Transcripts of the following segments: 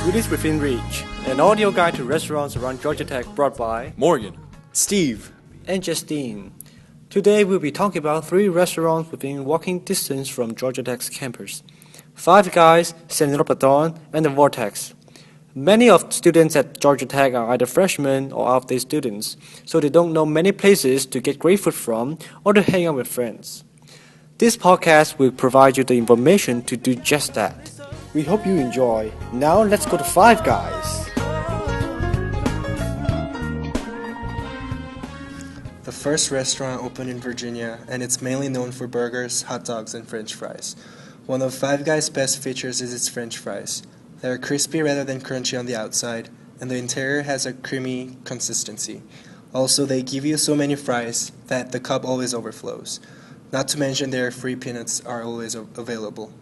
Goodies Within Reach, an audio guide to restaurants around Georgia Tech brought by Morgan, Steve, and Justine. Today we'll be talking about 3 restaurants within walking distance from Georgia Tech's campus. Five Guys, Señor Patron, and The Vortex. Many of students at Georgia Tech are either freshmen or out-of-day students, so they don't know many places to get great food from or to hang out with friends. This podcast will provide you the information to do just that. We hope you enjoy. Now let's go to Five Guys. the first restaurant opened in Virginia, and it's mainly known for burgers, hot dogs, and french fries. One of Five Guys' best features is its french fries. They're crispy rather than crunchy on the outside, and the interior has a creamy consistency. Also, they give you so many fries that the cup always overflows. Not to mention their free peanuts are always available.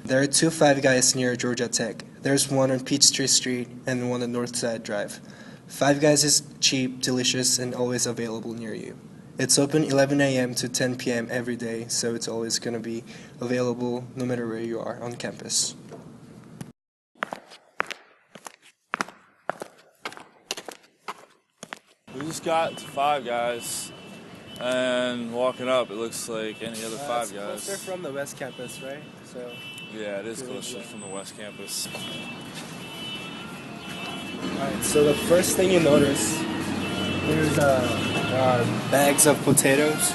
There are 2 Five Guys near Georgia Tech. There's one on Peachtree Street and one on Northside Drive. Five Guys is cheap, delicious, and always available near you. It's open 11 a.m. to 10 p.m. every day, so it's always going to be available no matter where you are on campus. we just got to Five Guys, and walking up, it looks like any other Five Guys. They're from the West Campus, right? So Yeah, it is closer from the West Campus. Alright, so the first thing you notice, there's bags of potatoes.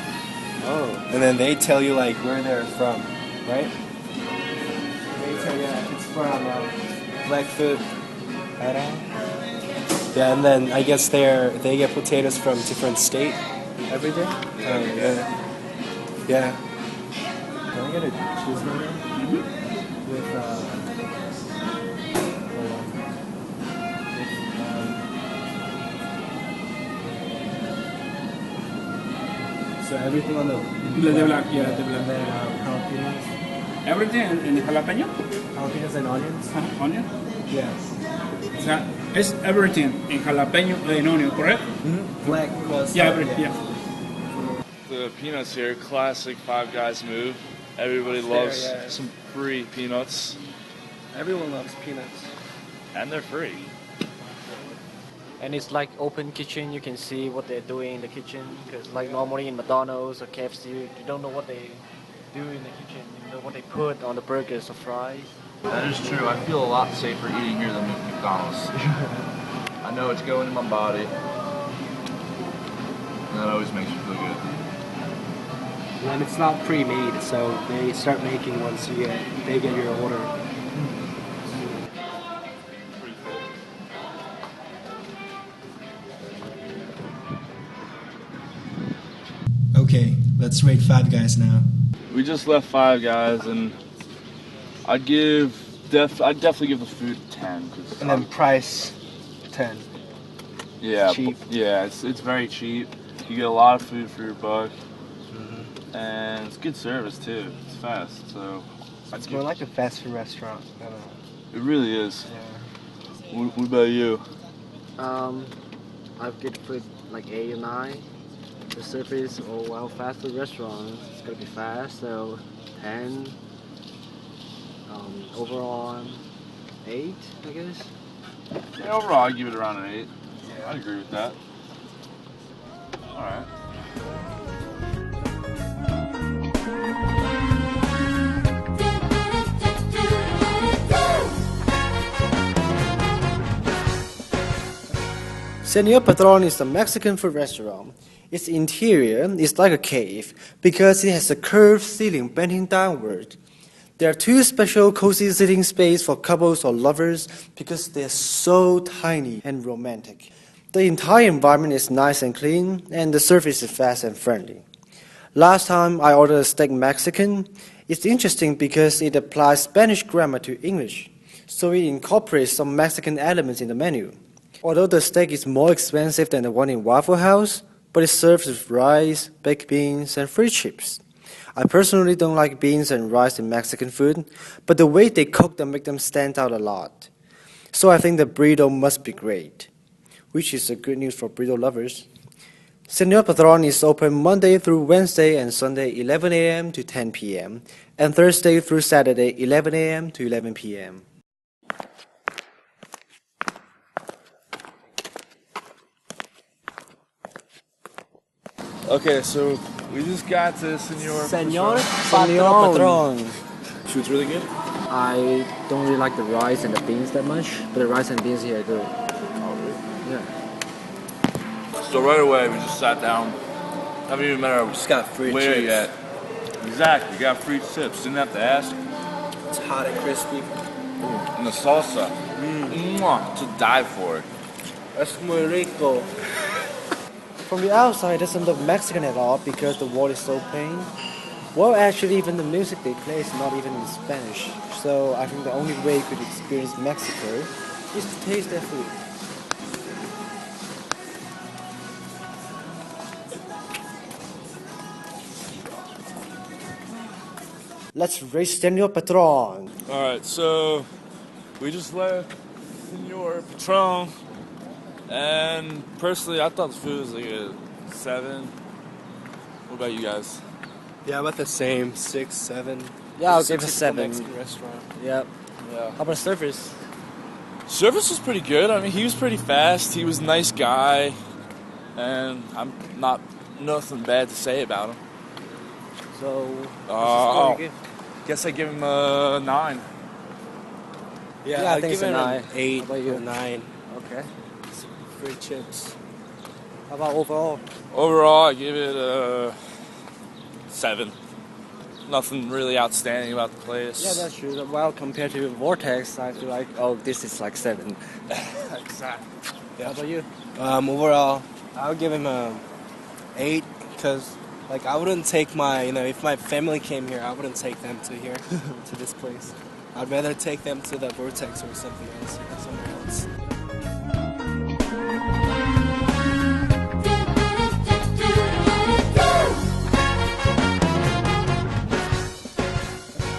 Oh. And then they tell you like where they're from, right? They tell you it's from Blackfoot, Idaho. Yeah, and then I guess they get potatoes from different state every day. Yeah. Can I get a cheeseburger? With hold on. So everything on the black, yeah, the black. And then jalapenos. Everything in jalapeno? Jalapenos and onions? Onion? Yes. It's everything in jalapeno and onion, correct? Black crust. Yeah, everything, yeah. The peanuts here, classic Five Guys move. Everybody loves yeah. some free peanuts, Everyone loves peanuts. and they're free. And it's like open kitchen, you can see what they're doing in the kitchen, because like normally in McDonald's or KFC, you don't know what they do in the kitchen, you know what they put on the burgers or fries. That is true. I feel a lot safer eating here than McDonald's. I know it's going in my body, and that always makes me feel good. And it's not pre-made, so they start making once they get your order. Okay, let's rate Five Guys now. We just left Five Guys, and I'd definitely give the food 10. And then price 10. Yeah, cheap. Yeah, it's very cheap. You get a lot of food for your buck, and it's good service too. It's fast, so It's more like a fast food restaurant. I don't know. it really is. Yeah. What about you? I've get food like 8 or 9. The service or well fast food restaurant, it's gonna be fast, so 10. Overall 8, I guess. Yeah, overall, I'd give it around an 8. Yeah, I'd agree with that. All right. Señor Patron is a Mexican food restaurant. Its interior is like a cave because it has a curved ceiling bending downward. There are 2 special cozy sitting spaces for couples or lovers because they're so tiny and romantic. The entire environment is nice and clean, and the service is fast and friendly. Last time I ordered a steak Mexican. It's interesting because it applies Spanish grammar to English, so it incorporates some Mexican elements in the menu. Although the steak is more expensive than the one in Waffle House, but it serves with rice, baked beans, and free chips. I personally don't like beans and rice in Mexican food, but the way they cook them make them stand out a lot. So I think the burrito must be great, which is a good news for burrito lovers. Señor Patron is open Monday through Wednesday and Sunday 11 a.m. to 10 p.m. and Thursday through Saturday 11 a.m. to 11 p.m. Okay, so we just got to Senor Senor Patron. Patron. Food's really good. I don't really like the rice and the beans that much, but the rice and beans here are good. Oh, really? Yeah. So right away, we just sat down. Haven't even met our Just got free waiter chips. yet. Exactly, got free chips. Didn't have to ask. It's hot and crispy. And the salsa. Mwah, to die for. Es muy rico. From the outside, it doesn't look Mexican at all because the wall is so plain. Well, actually, even the music they play is not even in Spanish. So I think the only way you could experience Mexico is to taste their food. Let's race Senor Patron. Alright, so we just left Senor Patron. And personally, I thought the food was like a 7. What about you guys? Yeah, about the same. 6, 7. Yeah, I'll Just a give it a typical 7. Mexican restaurant. Yep. Yeah. How about service? Service was pretty good. I mean, he was pretty fast. He was a nice guy. And I'm not nothing bad to say about him. So, what's the score Oh, you give? guess I give him a 9. Yeah, I I'd think give it's a it 9. an 8 How about you? or 9. Okay. Free chips. How about overall? Overall, I give it a 7. Nothing really outstanding about the place. Yeah, that's true. Well, compared to Vortex, I feel like, oh, this is like 7. Exactly. How about you? Overall, I would give him a 8 because, like, I wouldn't take my, if my family came here, I wouldn't take them to here, to this place. I'd rather take them to the Vortex or something else, somewhere else.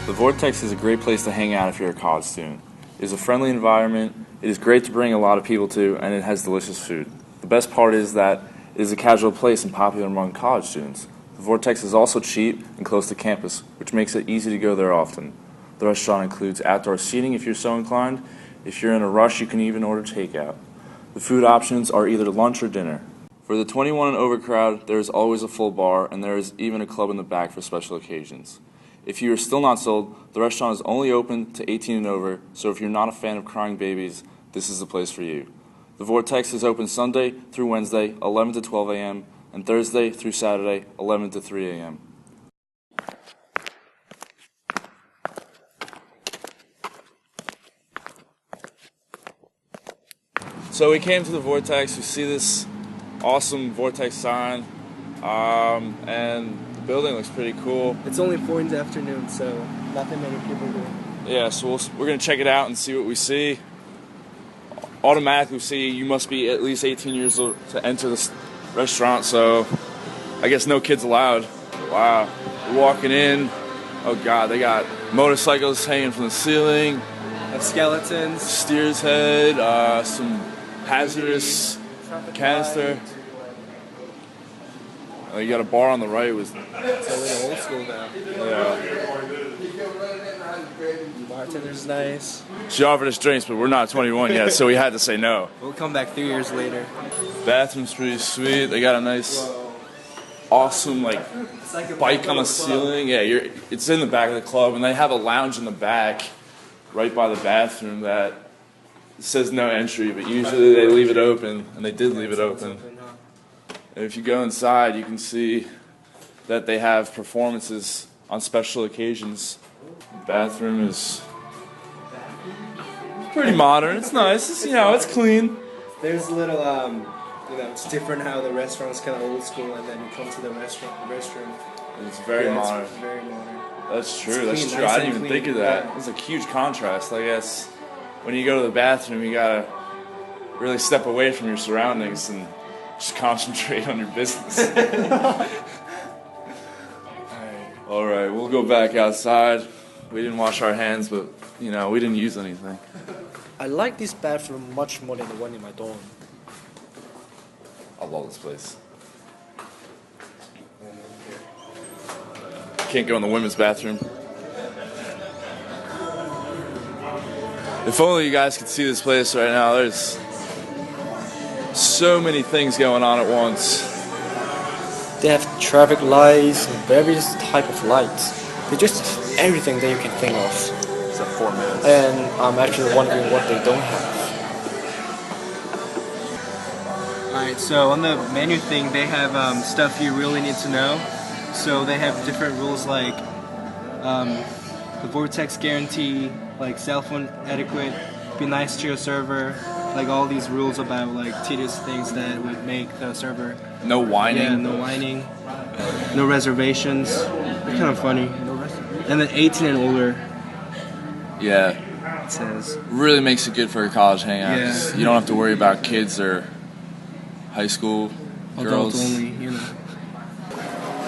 The Vortex is a great place to hang out if you're a college student. It is a friendly environment, it is great to bring a lot of people to, and it has delicious food. The best part is that it is a casual place and popular among college students. The Vortex is also cheap and close to campus, which makes it easy to go there often. The restaurant includes outdoor seating if you're so inclined. If you're in a rush, you can even order takeout. The food options are either lunch or dinner. For the 21 and over crowd, there is always a full bar, and there is even a club in the back for special occasions. If you are still not sold, the restaurant is only open to 18 and over, so if you're not a fan of crying babies, this is the place for you. The Vortex is open Sunday through Wednesday, 11 to 12 a.m., and Thursday through Saturday, 11 to 3 a.m. So we came to the Vortex. You see this awesome Vortex sign, and the building looks pretty cool. It's only 4 in the afternoon, so not that many people here. Yeah, so we're going to check it out and see what we see. Automatically see you must be at least 18 years old to enter this restaurant, so I guess no kids allowed. Wow, we're walking in. Oh God, they got motorcycles hanging from the ceiling, Skeletons. steer's head, some hazardous canister. Oh, you got a bar on the right with, It's a little old school now. yeah. The bartender's nice. She offered us drinks, but we're not 21 yet, so we had to say no. We'll come back 3 years later. Bathroom's pretty sweet. They got a nice, awesome bike on the ceiling. Yeah, it's in the back of the club, and they have a lounge in the back, right by the bathroom that says no entry, but usually they leave it open, and they did leave it open. And if you go inside, you can see that they have performances on special occasions. The bathroom is pretty modern. It's nice. It's clean. There's a little, it's different how the restaurant's kind of old school, and then you come to the restroom. It's very modern. It's very modern. That's true. It's That's clean, true. nice I didn't and even clean, think of that. yeah. It's a huge contrast. I guess when you go to the bathroom, you gotta really step away from your surroundings and just concentrate on your business. All right, we'll go back outside. We didn't wash our hands, but we didn't use anything. I like this bathroom much more than the one in my dorm. I love this place. Can't go in the women's bathroom. If only you guys could see this place right now. There's so many things going on at once. They have traffic lights and various type of lights. They just have everything that you can think of. Except 4 minutes. And I'm actually wondering what they don't have. Alright, so on the menu thing, they have stuff you really need to know. So they have different rules like the Vortex guarantee, like cell phone etiquette, be nice to your server, like all these rules about like tedious things that would make the server. No whining. Yeah, no whining, no reservations. It's kind of funny. And then 18 and older, Yeah. it says. Really makes it good for a college hangout. Yeah. 'Cause you don't have to worry about kids or high school girls. Adult only, you know.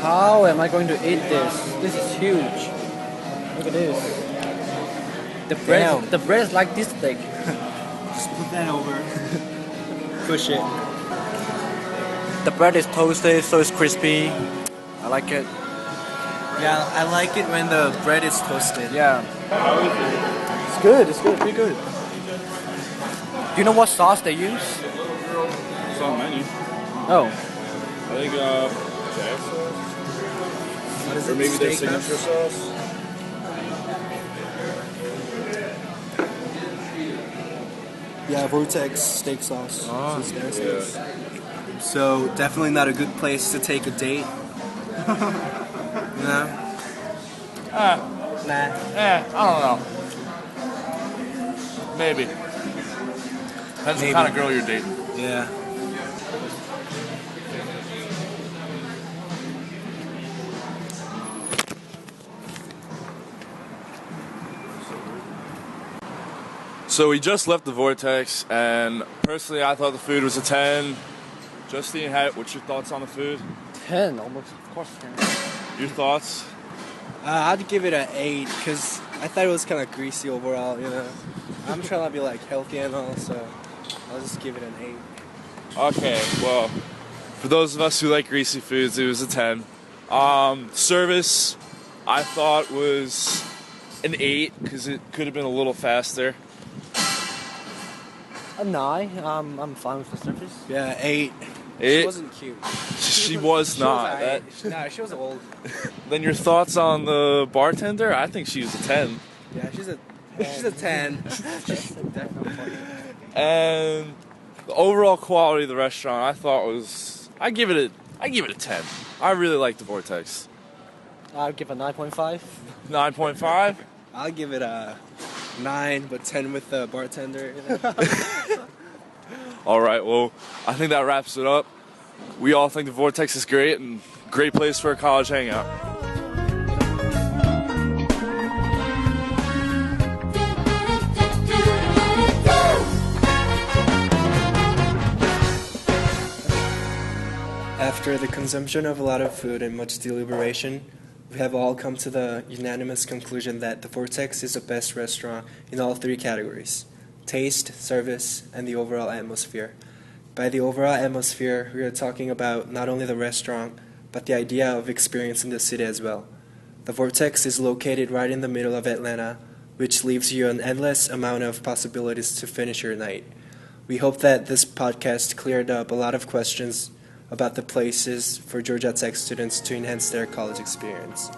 How am I going to eat this? This is huge. Look at this. The bread is like this thick. Just put that over. Push it. The bread is toasted, so it's crispy. I like it. Yeah, I like it when the bread is toasted. Yeah. It's good. It's good. Pretty good. Do you know what sauce they use? It's on the menu. Oh. I think jack sauce. What is Or it? maybe their Steak signature sauce? sauce. Yeah, Vortex steak sauce. Oh. Yeah. So definitely not a good place to take a date. No. Nah. I don't know. Maybe. Depends Maybe. what kind of girl you're dating. Yeah. So we just left the Vortex, and personally, I thought the food was a 10. Justine, what's your thoughts on the food? 10, almost. Of course 10. Your thoughts? I'd give it an 8 because I thought it was kind of greasy overall, you know. I'm trying to be like healthy and all, so I'll just give it an 8. Okay, well, for those of us who like greasy foods, it was a 10. Service, I thought was an 8 because it could have been a little faster. A 9. I'm fine with the service. Yeah, 8. She It, wasn't cute. she was not. alright. Nah, she was old. Then your thoughts on the bartender? I think she was a 10. Yeah, she's a 10. She's definitely. And the overall quality of the restaurant, I thought was, I give it a 10. I really like the Vortex. I'll give a 9.5. 9.5. I'll give it a 9, but 10 with the bartender. You know? All right, well, I think that wraps it up. We all think the Vortex is great and great place for a college hangout. After the consumption of a lot of food and much deliberation, we have all come to the unanimous conclusion that the Vortex is the best restaurant in all 3 categories: taste, service, and the overall atmosphere. By the overall atmosphere, we are talking about not only the restaurant, but the idea of experiencing the city as well. The Vortex is located right in the middle of Atlanta, which leaves you an endless amount of possibilities to finish your night. We hope that this podcast cleared up a lot of questions about the places for Georgia Tech students to enhance their college experience.